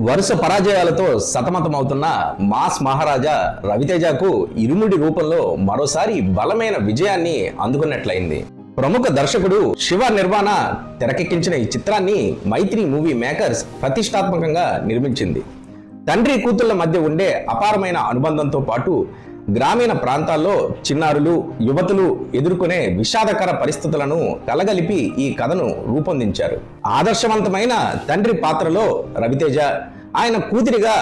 వరుస పరాజయాలతో సతమతమవుతున్న మాస్ మహారాజా రవితేజకు ఇరుముడి రూపంలో మరోసారి బలమైన విజయాన్ని అందుకున్నట్లయింది. ప్రముఖ దర్శకుడు శివ నిర్వాణ తెరకెక్కించిన ఈ చిత్రాన్ని మైత్రి మూవీ మేకర్స్ ప్రతిష్టాత్మకంగా నిర్మించింది. తండ్రి కూతుళ్ల మధ్య ఉండే అపారమైన అనుబంధంతో పాటు గ్రామీణ ప్రాంతాల్లో చిన్నారులు యువతులు ఎదుర్కొనే విషాదకర పరిస్థితులను కలగలిపి ఈ కథను రూపొందించారు. ఆదర్శవంతమైన తండ్రి పాత్రలో రవితేజ, ఆయన కూతురిగా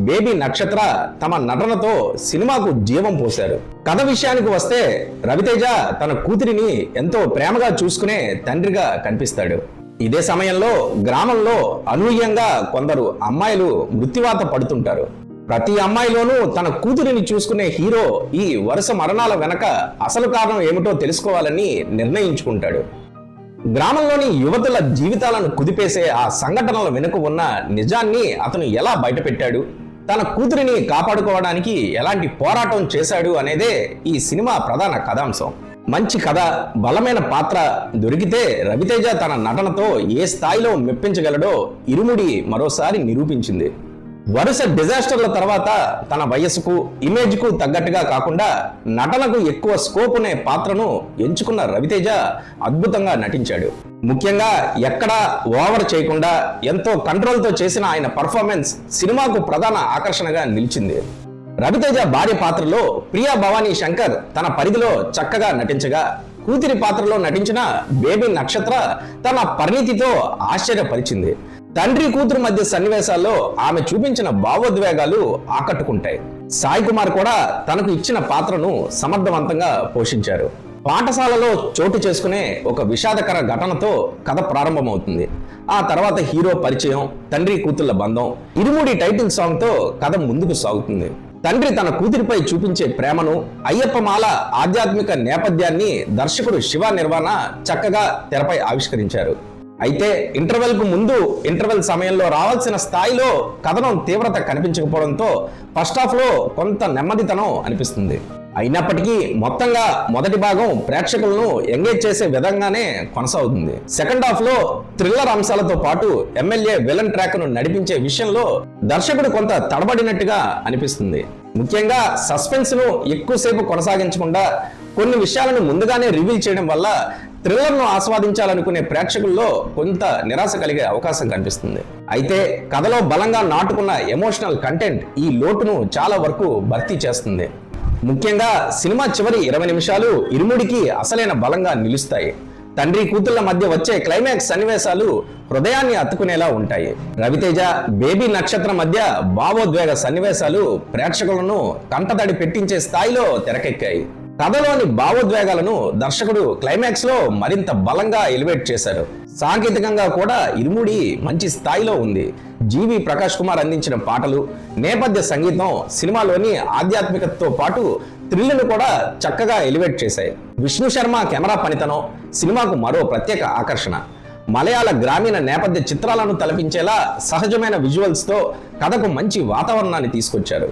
బేబీ నక్షత్ర తమ నటనతో సినిమాకు జీవం పోశారు. కథ విషయానికి వస్తే రవితేజ తన కూతురిని ఎంతో ప్రేమగా చూసుకునే తండ్రిగా కనిపిస్తాడు. ఇదే సమయంలో గ్రామంలో అనూహ్యంగా కొందరు అమ్మాయిలు మృత్యువాత పడుతుంటారు. ప్రతి అమ్మాయిలోనూ తన కూతురిని చూసుకునే హీరో ఈ వరుస మరణాల వెనక అసలు కారణం ఏమిటో తెలుసుకోవాలని నిర్ణయించుకుంటాడు. గ్రామంలోని యువతుల జీవితాలను కుదిపేసే ఆ సంఘటనల వెనుక ఉన్న నిజాన్ని అతను ఎలా బయటపెట్టాడు, తన కూతురిని కాపాడుకోవడానికి ఎలాంటి పోరాటం చేశాడు అనేదే ఈ సినిమా ప్రధాన కథాంశం. మంచి కథ, బలమైన పాత్ర దొరికితే రవితేజ తన నటనతో ఏ స్థాయిలో మెప్పించగలడో ఇరుముడి మరోసారి నిరూపించింది. వరుస డిజాస్టర్ల తర్వాత తన వయస్సుకు ఇమేజ్కు తగ్గట్టుగా కాకుండా నటనకు ఎక్కువ స్కోప్ అనే పాత్రను ఎంచుకున్న రవితేజ అద్భుతంగా నటించాడు. ముఖ్యంగా ఎక్కడా ఓవర్ చేయకుండా ఎంతో కంట్రోల్తో చేసిన ఆయన పర్ఫార్మెన్స్ సినిమాకు ప్రధాన ఆకర్షణగా నిలిచింది. రవితేజ భార్య పాత్రలో ప్రియా భవానీ శంకర్ తన పరిధిలో చక్కగా నటించగా, కూతురి పాత్రలో నటించిన బేబీ నక్షత్ర తన పరిణితితో ఆశ్చర్యపరిచింది. తండ్రి కూతురు మధ్య సన్నివేశాల్లో ఆమె చూపించిన భావోద్వేగాలు ఆకట్టుకుంటాయి. సాయి కుమార్ కూడా తనకు ఇచ్చిన పాత్రను సమర్థవంతంగా పోషించారు. పాఠశాలలో చోటు చేసుకునే ఒక విషాదకర ఘటనతో కథ ప్రారంభమవుతుంది. ఆ తర్వాత హీరో పరిచయం, తండ్రి కూతుళ్ల బంధం, ఇరుముడి టైటిల్ సాంగ్ తో కథ ముందుకు సాగుతుంది. తండ్రి తన కూతురిపై చూపించే ప్రేమను, అయ్యప్పమాల ఆధ్యాత్మిక నేపథ్యాన్ని దర్శకుడు శివ నిర్వాణ చక్కగా తెరపై ఆవిష్కరించారు. అయితే ఇంటర్వెల్ కు ముందు, ఇంటర్వెల్ సమయంలో రావాల్సిన స్థాయిలో కథనం తీవ్రత కనిపించకపోవడంతో ఫస్ట్ హాఫ్ లో కొంత నెమ్మదితనం అనిపిస్తుంది. అయినప్పటికీ మొత్తంగా మొదటి భాగం ప్రేక్షకులను ఎంగేజ్ చేసే విధంగానే కొనసాగుతుంది. సెకండ్ హాఫ్ లో థ్రిల్లర్ అంశాలతో పాటు ఎమ్మెల్యే విలన్ ట్రాక్ ను నడిపించే విషయంలో దర్శకుడు కొంత తడబడినట్టుగా అనిపిస్తుంది. ముఖ్యంగా సస్పెన్స్ ను ఎక్కువసేపు కొనసాగించకుండా కొన్ని విషయాలను ముందుగానే రివీల్ చేయడం వల్ల థ్రిల్లర్ ను ఆస్వాదించాలనుకునే ప్రేక్షకుల్లో కొంత నిరాశ కలిగే అవకాశం కనిపిస్తుంది. అయితే కథలో బలంగా నాటుకున్న ఎమోషనల్ కంటెంట్ ఈ లోటును చాలా వరకు భర్తీ చేస్తుంది. ముఖ్యంగా సినిమా చివరి 20 నిమిషాలు ఇరుముడికి అసలైన బలంగా నిలుస్తాయి. తండ్రి కూతుళ్ల మధ్య వచ్చే క్లైమాక్స్ సన్నివేశాలు హృదయాన్ని అత్తుకునేలా ఉంటాయి. రవితేజ బేబీ నక్షత్రం మధ్య భావోద్వేగ సన్నివేశాలు ప్రేక్షకులను కంటతడి పెట్టించే స్థాయిలో తెరకెక్కాయి. కథలోని భావోద్వేగాలను దర్శకుడు క్లైమాక్స్ లో మరింత బలంగా ఎలివేట్ చేశారు. సాంకేతికంగా కూడా ఇరుముడి మంచి స్థాయిలో ఉంది. జీవి ప్రకాష్ కుమార్ అందించిన పాటలు, నేపథ్య సంగీతం సినిమాలోని ఆధ్యాత్మికతతో పాటు థ్రిల్ను కూడా చక్కగా ఎలివేట్ చేశాయి. విష్ణు శర్మ కెమెరా పనితనం సినిమాకు మరో ప్రత్యేక ఆకర్షణ. మలయాళ గ్రామీణ నేపథ్య చిత్రాలను తలపించేలా సహజమైన విజువల్స్ తో కథకు మంచి వాతావరణాన్ని తీసుకొచ్చారు.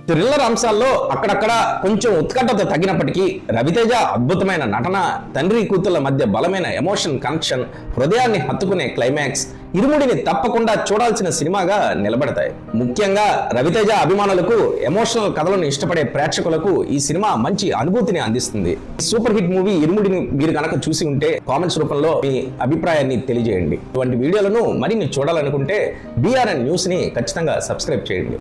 థ్రిల్లర్ అంశాల్లో అక్కడక్కడ కొంచెం ఉత్కంఠత తగ్గినప్పటికీ రవితేజ అద్భుతమైన నటన, తండ్రి కూతుళ్ల మధ్య బలమైన ఎమోషన్ కనెక్షన్, హృదయాన్ని హత్తుకునే క్లైమాక్స్ ఇరుముడిని తప్పకుండా చూడాల్సిన సినిమాగా నిలబడతాయి. ముఖ్యంగా రవితేజ అభిమానులకు, ఎమోషనల్ కథలను ఇష్టపడే ప్రేక్షకులకు ఈ సినిమా మంచి అనుభూతిని అందిస్తుంది. సూపర్ హిట్ మూవీ ఇరుముడిని మీరు కనుక చూసి ఉంటే కామెంట్స్ రూపంలో మీ అభిప్రాయాన్ని తెలియజేయండి. ఇటువంటి వీడియోలను మరిన్ని చూడాలనుకుంటే BRN న్యూస్ ని ఖచ్చితంగా సబ్స్క్రైబ్ చేయండి.